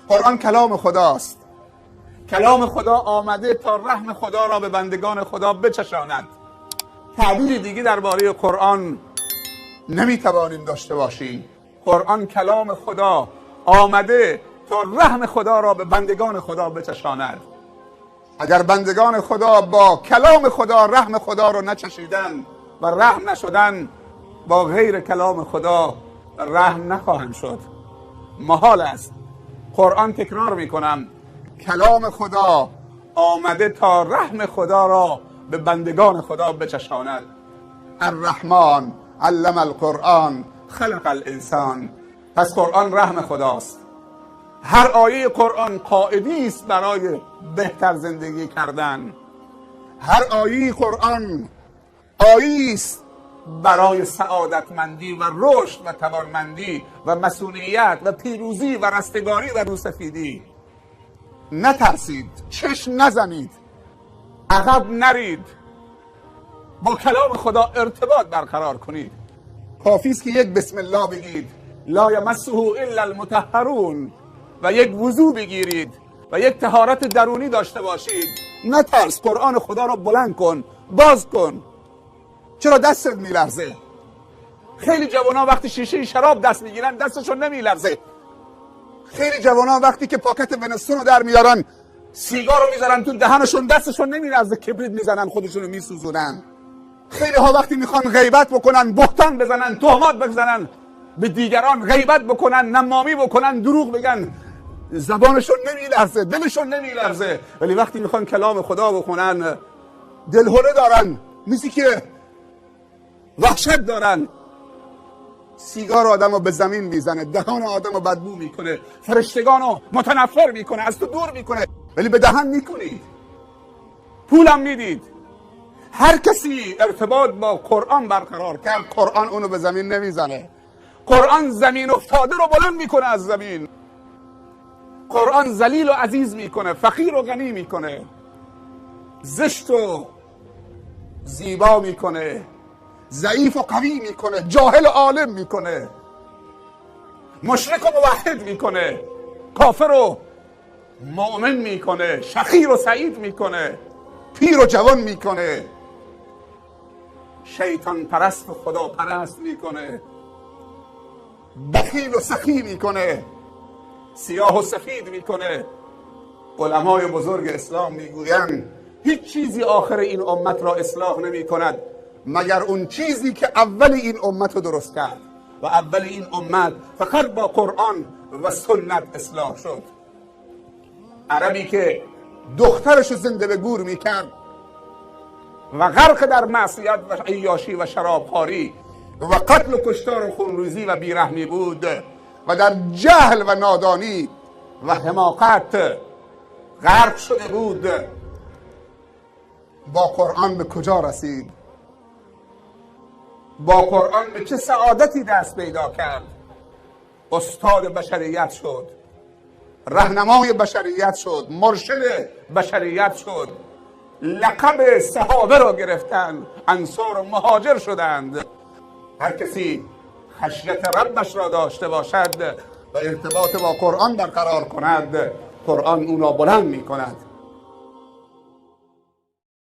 قرآن کلام خداست. کلام خدا آمده تا رحم خدا را به بندگان خدا بچشاند. تعبیر دیگه درباره قرآن نمیتوانیم داشته باشیم. قرآن کلام خدا آمده تا رحم خدا را به بندگان خدا بچشاند. اگر بندگان خدا با کلام خدا رحم خدا را نچشیدن و رحم نشدن، با غیر کلام خدا رحم نخواهند شد. محال است. قرآن، تکرار میکنم، کلام خدا آمده تا رحم خدا را به بندگان خدا بچشاند. الرحمن علم القرآن خلق الانسان. پس قرآن رحم خداست. هر آیه قرآن قاعده‌ای است برای بهتر زندگی کردن. هر آیه قرآن آیه‌ای است برای سعادتمندی و رشد و توانمندی و مسئولیت و پیروزی و رستگاری و روسفیدی. نترسید، چشم نزنید، عقب نرید، با کلام خدا ارتباط برقرار کنید. کافی است که یک بسم الله بگید، لا یمسه الا المطهرون، و یک وضو بگیرید و یک طهارت درونی داشته باشید. نترس، قرآن خدا را بلند کن، باز کن. چرا دستت میلرزه؟ خیلی جوانان وقتی شیشه شراب دست میگیرن دستشون نمیلرزه. خیلی جوانان وقتی که پاکت ونستون رو در میارن، سیگار رو میذارن تو دهنشون، دستشون نمیلرزه. کبریت میزنن، خودشون رو میسوزونن. خیلی ها وقتی میخوان غیبت بکنن، بهتان بزنن، تهمات بزنن به دیگران، غیبت بکنن، نمامی بکنن، دروغ بگن، زبانشون نمیلرزه، دلشون نمیلرزه. ولی وقتی میخوان کلام خدا بخونن دلهره دارن، مثل که وحشت دارن. سیگار آدم رو به زمین میزنه، دهان آدم رو بدبو میکنه، فرشتگان رو متنفر میکنه، از تو دور میکنه. ولی به دهن میکنید، پولم میدید. هر کسی ارتباط با قرآن برقرار کرد، قرآن اونو به زمین نمیزنه. قرآن زمین افتاده رو بلند میکنه از زمین. قرآن ذلیل و عزیز میکنه، فقیر و غنی میکنه، زشت و زیبا میکنه، ضعیف و قوی میکنه، جاهل و عالم میکنه، مشرک و موحد میکنه، کافر و مؤمن میکنه، شقیر و سعید میکنه، پیر و جوان میکنه، شیطان پرست و خدا پرست میکنه، بخیل و سخی میکنه، سیاه و سفید میکنه. علمای بزرگ اسلام میگویند هیچ چیزی آخر این امت را اصلاح نمی کند مگر اون چیزی که اول این امت رو درست کرد، و اول این امت فقط با قرآن و سنت اصلاح شد. عربی که دخترش زنده به گور میکرد و غرق در معصیت و عیاشی و شرابخواری و قتل و کشتار و خونریزی و بیرحمی بود و در جهل و نادانی و حماقت غرق شده بود، با قرآن به کجا رسید؟ با قرآن به چه سعادتی دست پیدا کرد؟ استاد بشریت شد، راهنمای بشریت شد، مرشد بشریت شد. لقب صحابه را گرفتند، انصار و مهاجر شدند. هر کسی خشیت ربش را داشته باشد و ارتباط با قرآن برقرار کند، قرآن او را بلند می کند.